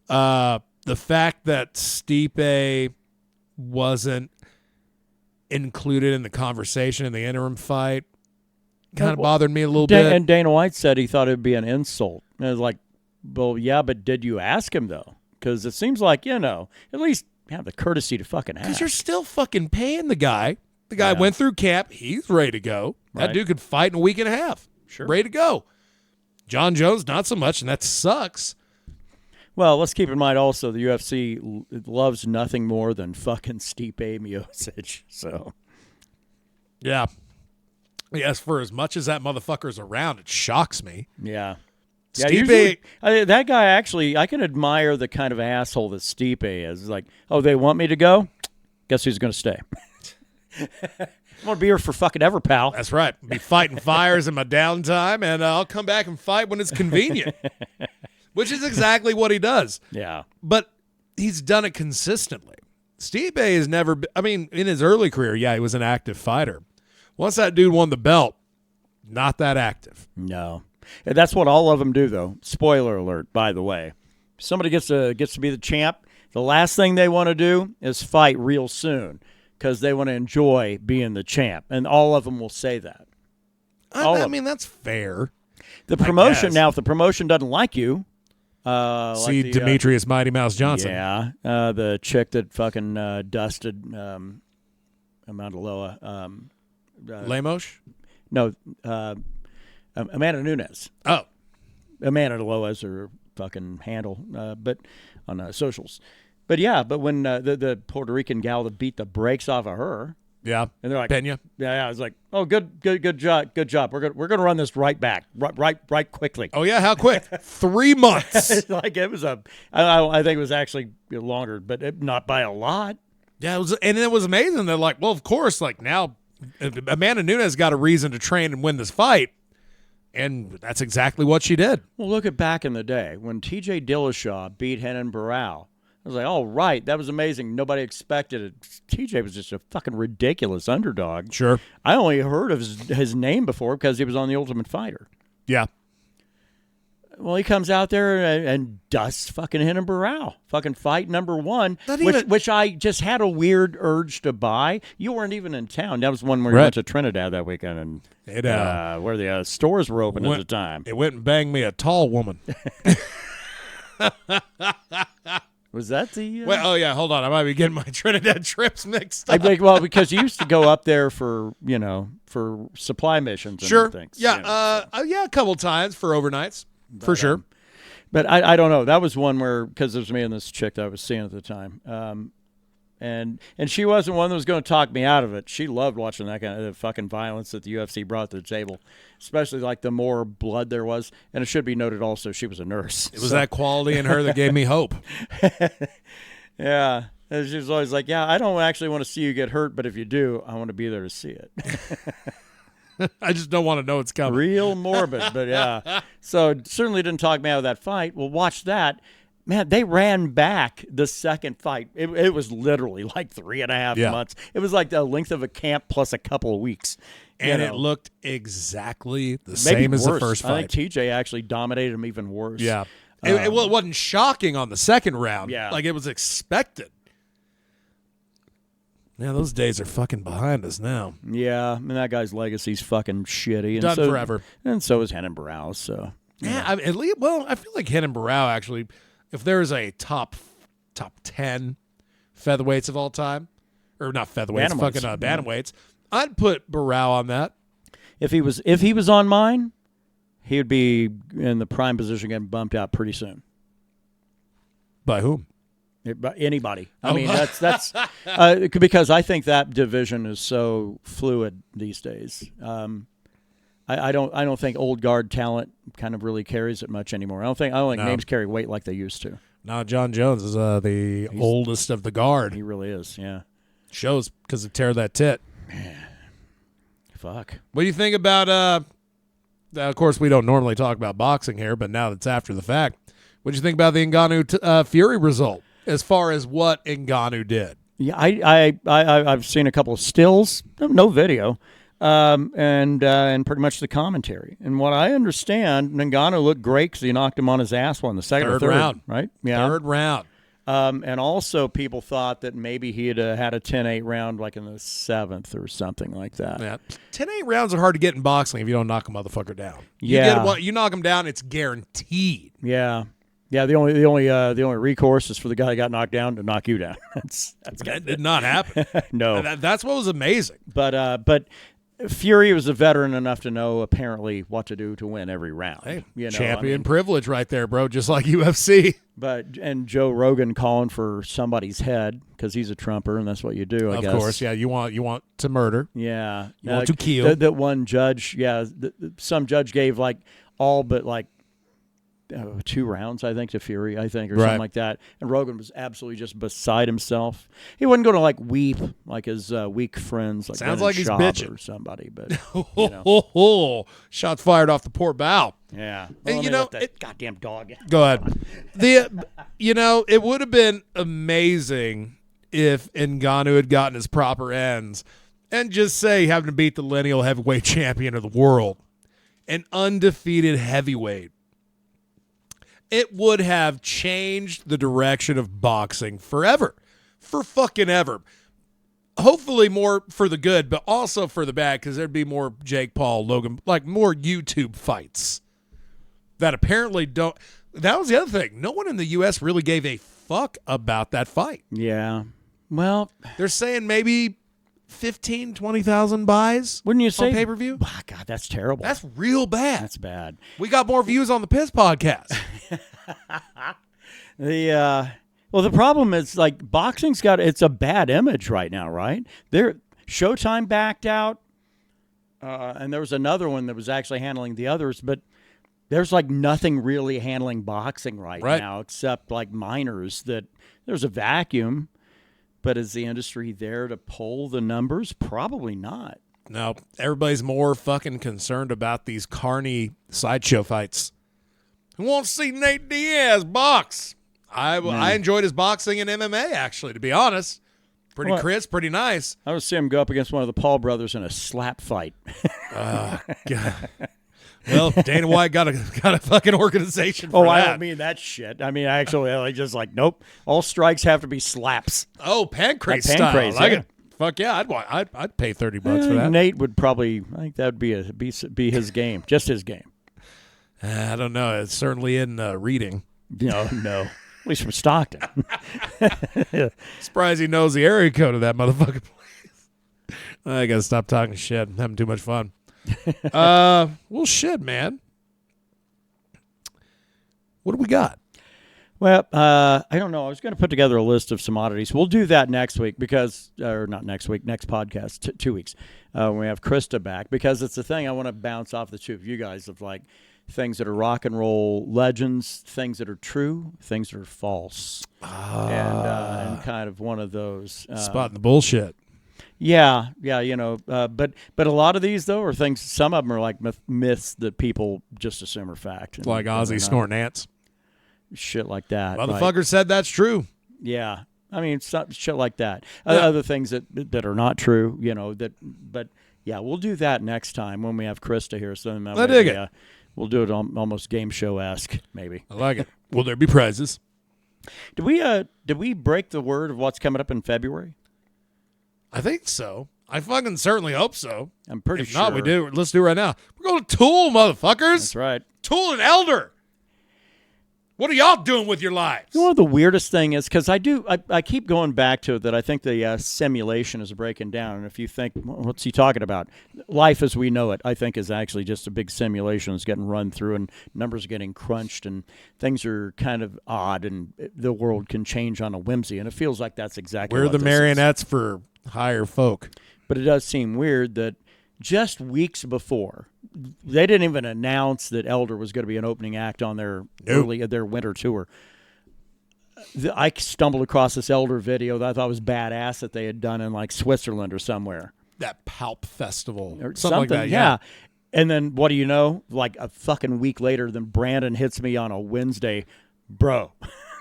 The fact that Stipe wasn't included in the conversation in the interim fight kind of bothered me a little bit. And Dana White said he thought it would be an insult. And I was like, well, yeah, but did you ask him, though? Because it seems like, at least have the courtesy to fucking ask. Because you're still fucking paying the guy. The guy went through camp. He's ready to go. That Right. dude could fight in a week and a half. Sure. Ready to go. Jon Jones, not so much, and that sucks. Well, let's keep in mind also the UFC loves nothing more than fucking Stipe Miocic. So, Yeah. Yes, for as much as that motherfucker's around, it shocks me. yeah. Stipe, Usually, that guy actually, I can admire the kind of asshole that Stipe is. It's like, oh, they want me to go? Guess who's going to stay? I'm going to be here for fucking ever, pal. that's right. Be fighting fires in my downtime, and I'll come back and fight when it's convenient, which is exactly what he does. Yeah. But he's done it consistently. Stipe has never been, in his early career, yeah, he was an active fighter. Once that dude won the belt, not that active. No. And that's what all of them do, though. Spoiler alert, by the way. If somebody gets to be the champ, the last thing they want to do is fight real soon because they want to enjoy being the champ. And all of them will say that. I mean, that's fair. The promotion, guess. now, if the promotion doesn't like you, See Demetrius Mighty Mouse Johnson. Yeah, the chick that fucking dusted Amanda Loa. Lemos? No, Amanda Nunes. Oh. Amanda Loa is her fucking handle, but on socials. But yeah, but when the Puerto Rican gal that beat the brakes off of her, Yeah. and they're like, Pena? yeah, I was like, oh, good job. We're gonna run this right back, right quickly. Oh, yeah, how quick? 3 months. Like it was I think it was actually longer, but not by a lot. Yeah, it was amazing. They're like, well, of course, like now Amanda Nunes got a reason to train and win this fight, and that's exactly what she did. Well, look at back in the day when T.J. Dillashaw beat Renan Barão. I was like, oh, right, that was amazing. Nobody expected it. TJ was just a fucking ridiculous underdog. Sure. I only heard of his name before because he was on The Ultimate Fighter. Yeah. Well, he comes out there and dusts fucking Renan Barão. Fucking fight number one, which I just had a weird urge to buy. You weren't even in town. That was one where we went to Trinidad that weekend, and where the stores were open at the time. It went and banged me a tall woman. Was that the? Well, oh yeah, hold on. I might be getting my Trinidad trips mixed up. Well, because you used to go up there for supply missions. Sure. And things. Yeah. A couple times for overnights, for sure. But I don't know. That was one where because it was me and this chick that I was seeing at the time, and she wasn't one that was going to talk me out of it. She loved watching that kind of fucking violence that the UFC brought to the table, especially like the more blood there was. And it should be noted also she was a nurse. It was that quality in her that gave me hope. Yeah. And she was always like, yeah, I don't actually want to see you get hurt, but if you do, I want to be there to see it. I just don't want to know it's coming. Real morbid, but yeah. So certainly didn't talk me out of that fight. Well, watch that. Man, they ran back the second fight. It was literally like 3.5 months. It was like the length of a camp plus a couple of weeks. And it looked exactly the same as the first fight. I think TJ actually dominated him even worse. Yeah. It wasn't shocking on the second round. Yeah. Like it was expected. Yeah, those days are fucking behind us now. Yeah, and that guy's legacy's fucking shitty. And Done forever. And so is Renan Barão. So yeah, I feel like Renan Barão actually, if there's a top 10 featherweights of all time, or not featherweights, fucking bantamweights, I'd put Barão on that. If he was on mine, he would be in the prime position getting bumped out pretty soon. By whom? By anybody. I mean, that's because I think that division is so fluid these days. I don't think old guard talent kind of really carries it much anymore. I don't think names carry weight like they used to. No, Jon Jones is the oldest of the guard. He really is. Yeah, shows because of tear that tit. Fuck. What do you think about? Of course, we don't normally talk about boxing here, but now that's after the fact. What'd you think about the Ngannou Fury result as far as what Ngannou did? Yeah, I've seen a couple of stills, no video, and pretty much the commentary. And what I understand, Ngannou looked great because he knocked him on his ass in the third round, right? Yeah, third round. And also people thought that maybe he had had a 10-8 round like in the 7th or something like that. Yeah, 10-8 rounds are hard to get in boxing if you don't knock a motherfucker down. Yeah, you knock him down, it's guaranteed. Yeah. Yeah, the only recourse is for the guy who got knocked down to knock you down. That did not happen. No, that's what was amazing. But Fury was a veteran enough to know apparently what to do to win every round. Hey, champion privilege right there, bro. Just like UFC. And Joe Rogan calling for somebody's head because he's a Trumper and that's what you do. I guess. Of course, yeah. You want to murder. Yeah, you want to kill. That one judge. Yeah, some judge gave like all but like 2 rounds, I think, to Fury, or something like that. And Rogan was absolutely just beside himself. He wasn't going to like weep like his weak friends, like sounds like he's Schaub bitching or somebody. But shots fired off the port bow. Yeah, and that goddamn dog. Go ahead. It would have been amazing if Ngannou had gotten his proper ends, and just say having to beat the lineal heavyweight champion of the world, an undefeated heavyweight. It would have changed the direction of boxing forever. For fucking ever. Hopefully more for the good, but also for the bad, because there'd be more Jake Paul, Logan, like more YouTube fights that apparently don't. That was the other thing. No one in the U.S. really gave a fuck about that fight. Yeah. Well, they're saying maybe 15,000, 20,000 buys. Wouldn't you say? On pay-per-view? Oh, God, that's terrible. That's real bad. That's bad. We got more views on the Piss podcast. The problem is like boxing's it's a bad image right now, right? Showtime backed out, and there was another one that was actually handling the others, but there's like nothing really handling boxing right now except like minors. That there's a vacuum. But is the industry there to pull the numbers? Probably not. No, everybody's more fucking concerned about these carny sideshow fights. Who wants to see Nate Diaz box? I enjoyed his boxing and MMA, actually, to be honest. Pretty crisp, pretty nice. I would see him go up against one of the Paul brothers in a slap fight. God. Well, Dana White got a fucking organization for that. I don't mean that shit. I mean, actually, I just like, nope. All strikes have to be slaps. Oh, pancrase like style. Pancrase, like it. Fuck yeah, I'd pay $30 for that. Nate would probably, I think that would be his game, just his game. I don't know. It's certainly in reading. No. At least from Stockton. Surprised he knows the area code of that motherfucking place. I gotta stop talking shit. I'm having too much fun. Well, shit, man. What do we got? Well, I don't know. I was going to put together a list of some oddities. We'll do that next week or not next week, next podcast, 2 weeks, when we have Krista back, because it's the thing I want to bounce off the two of you guys of like things that are rock and roll legends, things that are true, things that are false, and kind of one of those. Spotting the bullshit. Yeah, but a lot of these though are things. Some of them are like myths that people just assume are fact. Like Ozzy snorting ants, shit like that. Motherfucker said that's true. Yeah, I mean shit like that. Other things that are not true. But yeah, we'll do that next time when we have Krista here. So I dig it. We'll do it almost game show-esque, maybe. I like it. Will there be prizes? Did we break the word of what's coming up in February? I think so. I fucking certainly hope so. I'm pretty sure. If not, we do. Let's do it right now. We're going to Tool, motherfuckers. That's right. Tool and Elder. What are y'all doing with your lives? You know what the weirdest thing is? Because I keep going back to it, that I think the simulation is breaking down. And if you think, what's he talking about? Life as we know it, I think, is actually just a big simulation that's getting run through, and numbers are getting crunched, and things are kind of odd, and the world can change on a whimsy. And it feels like that's exactly We're what the this marionettes is. For higher folk. But it does seem weird that just weeks before, they didn't even announce that Elder was going to be an opening act on their their winter tour. I stumbled across this Elder video that I thought was badass that they had done in like Switzerland or somewhere. That Palp Festival. Or something like that, yeah. And then what do you know? Like a fucking week later, then Brandon hits me on a Wednesday. bro.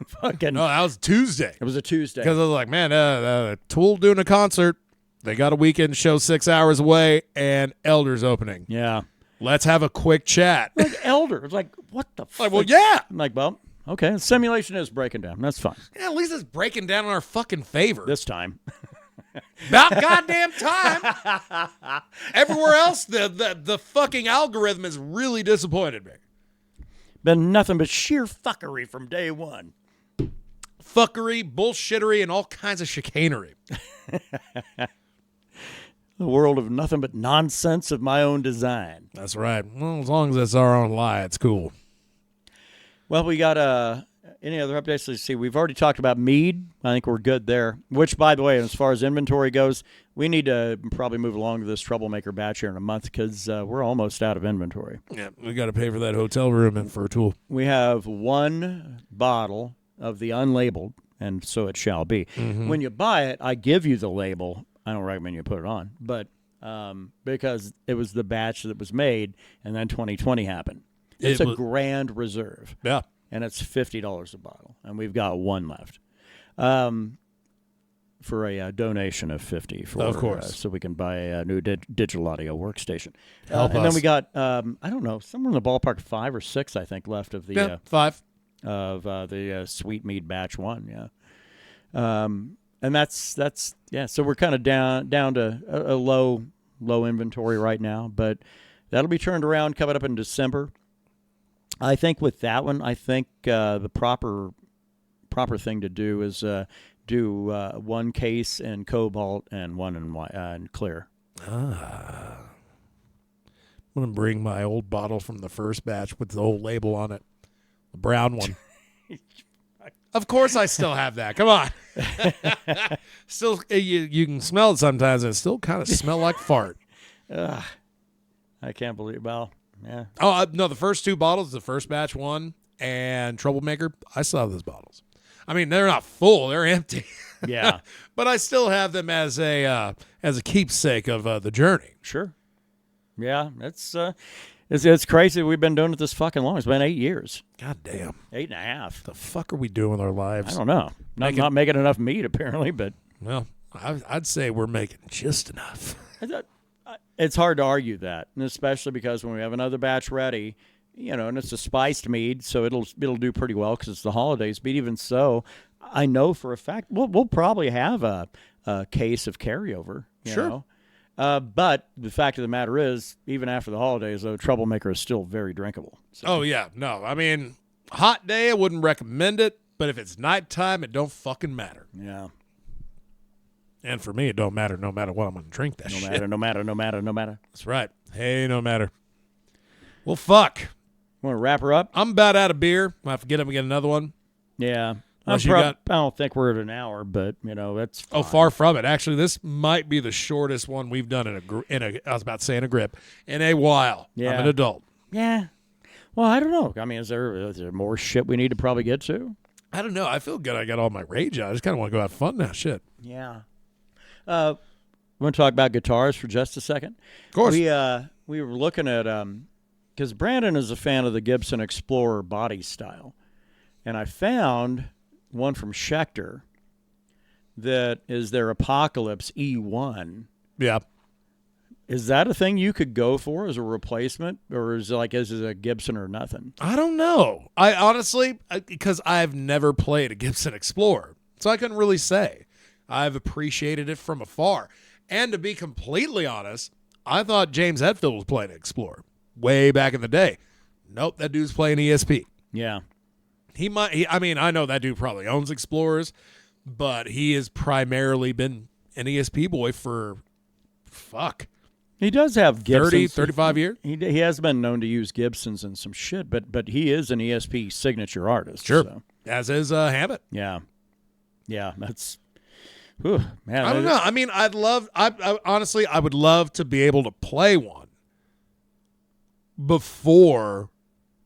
Fucking. No, that was Tuesday. It was a Tuesday. Because I was like, man, Tool doing a concert. They got a weekend show 6 hours away, and Elder's opening. Yeah. Let's have a quick chat. Like Elder. It's like, what the fuck? Like, well, yeah. I'm like, well, okay. Simulation is breaking down. That's fine. Yeah, at least it's breaking down in our fucking favor. This time. About goddamn time. Everywhere else, the fucking algorithm has really disappointed me. Been nothing but sheer fuckery from day one. Fuckery, bullshittery, and all kinds of chicanery. The world of nothing but nonsense of my own design. That's right. Well, as long as it's our own lie, it's cool. Well, we got any other updates? Let's see. We've already talked about Mead. I think we're good there. Which, by the way, as far as inventory goes, we need to probably move along to this troublemaker batch here in a month because we're almost out of inventory. Yeah, we got to pay for that hotel room and for a tool. We have one bottle of the unlabeled, and so it shall be. Mm-hmm. When you buy it, I give you the label. I don't recommend you put it on, but because it was the batch that was made, and then 2020 happened. It's a grand reserve. Yeah. And it's $50 a bottle, and we've got one left for a donation of $50. Of course. So we can buy a new digital audio workstation. Help us. And then we got, I don't know, somewhere in the ballpark 5 or 6, I think, left of the 5 of the Sweet Mead Batch 1, yeah. And that's yeah. So we're kind of down to a low inventory right now, but that'll be turned around coming up in December. I think with that one, I think the proper thing to do is do one case in cobalt and one in clear. I'm gonna bring my old bottle from the first batch with the old label on it, the brown one. Of course, I still have that. Come on. Still, you can smell it sometimes, and it still kind of smell like fart. I can't believe. Well, yeah. Oh no, the first 2 bottles, the first batch one and Troublemaker, I still have those bottles. I mean, they're not full; they're empty. Yeah. But I still have them as a keepsake of the journey. Sure. Yeah, it's crazy. We've been doing it this fucking long. It's been 8 years. God damn. 8.5. The fuck are we doing with our lives? I don't know. Not making enough meat, apparently, but. Well, I'd say we're making just enough. It's hard to argue that, and especially because when we have another batch ready, and it's a spiced mead, so it'll do pretty well because it's the holidays. But even so, I know for a fact we'll probably have a case of carryover. Sure. But the fact of the matter is, even after the holidays, though, Troublemaker is still very drinkable. So. Oh, yeah. No, I mean, hot day, I wouldn't recommend it. But if it's nighttime, it don't fucking matter. Yeah. And for me, it don't matter no matter what I'm going to drink that shit. No matter. That's right. Hey, no matter. Well, fuck. Want to wrap her up? I'm about out of beer. Might have to get up and get another one. Yeah. I don't think we're at an hour, but, that's fine. Oh, far from it. Actually, this might be the shortest one we've done I was about to say in a grip, in a while. Yeah. I'm an adult. Yeah. Well, I don't know. I mean, is there more shit we need to probably get to? I don't know. I feel good. I got all my rage out. I just kind of want to go have fun now. Shit. Yeah. We want to talk about guitars for just a second. Of course. We were looking at because Brandon is a fan of the Gibson Explorer body style, and I found one from Schecter that is their Apocalypse E1. Yeah. Is that a thing you could go for as a replacement, or is it a Gibson or nothing? I don't know. I honestly, because I've never played a Gibson Explorer, so I couldn't really say. I've appreciated it from afar. And to be completely honest, I thought James Hetfield was playing an Explorer way back in the day. Nope, that dude's playing ESP. Yeah. I know that dude probably owns Explorers, but he has primarily been an ESP boy for, He does have Gibsons. 30, 35 years? He has been known to use Gibsons and some shit, but he is an ESP signature artist. Sure. So. As is Hammett. Yeah. Yeah, that's... Whew, man, I don't know. I mean, honestly, I would love to be able to play one before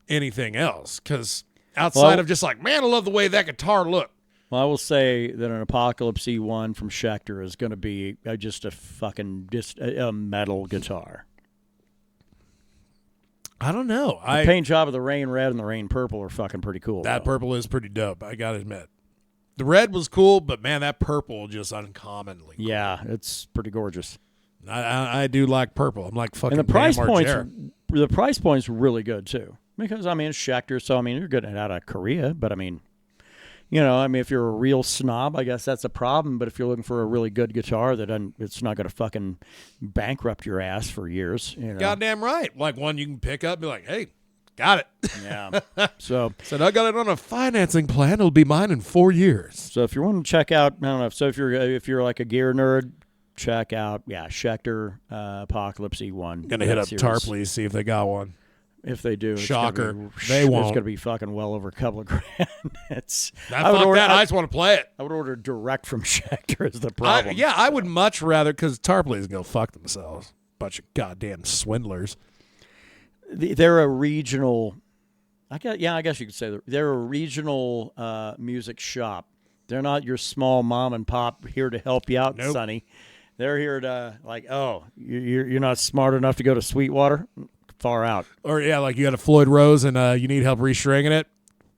anything else, because outside of just like, man, I love the way that guitar looked. Well, I will say that an Apocalypse E1 from Schecter is going to be just a metal guitar. I don't know. The paint job of the rain red and the rain purple are fucking pretty cool. That though. purple is pretty dope, I got to admit. The red was cool, but, man, that purple just uncommonly cool. Yeah, it's pretty gorgeous. I do like purple. I'm like fucking And the price Bam Margera. the price point's really good, too. Because, I mean, it's Schecter, so, I mean, you're getting it out of Korea. But, I mean, if you're a real snob, I guess that's a problem. But if you're looking for a really good guitar it's not going to fucking bankrupt your ass for years. Goddamn right. Like one you can pick up and be like, hey, got it. Yeah. So said I got it on a financing plan. It'll be mine in 4 years. So if you want to check out, I don't know. So if you're like a gear nerd, check out Schecter Apocalypse E1. Gonna hit up Tarpley, see if they got one. If they do, shocker, they won't. It's gonna be fucking well over a couple of grand. I just want to play it. I would order direct from Schecter. Is the problem? I would much rather because Tarpley's gonna fuck themselves. Bunch of goddamn swindlers. They're a regional. I guess you could say they're a regional music shop. They're not your small mom and pop here to help you out, Sonny. They're here to you're not smart enough to go to Sweetwater. Far out. Or like you got a Floyd Rose and you need help restringing it.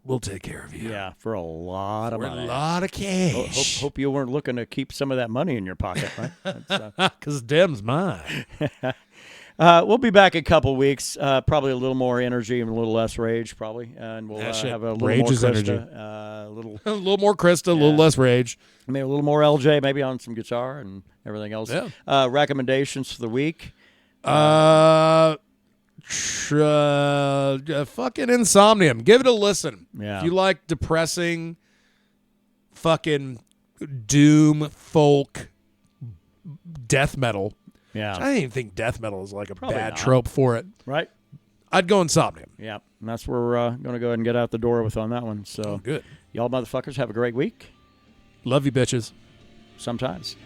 We'll take care of you. Yeah, for a lot of money. A lot of cash. Hope you weren't looking to keep some of that money in your pocket, right? Because Dem's mine. We'll be back in a couple weeks. Probably a little more energy and a little less rage, probably. And we'll have a little more Krista. Energy. A little more Krista, a little less rage. Maybe a little more LJ, maybe on some guitar and everything else. Yeah. Recommendations for the week? Fucking Insomnium. Give it a listen. Yeah. If you like depressing, fucking doom folk death metal. Yeah. I didn't even think death metal is like a Probably bad not. trope for it. Right. I'd go Insomnium. Yeah. And that's where we're going to go ahead and get out the door with on that one. So good. Y'all motherfuckers have a great week. Love you, bitches. Sometimes.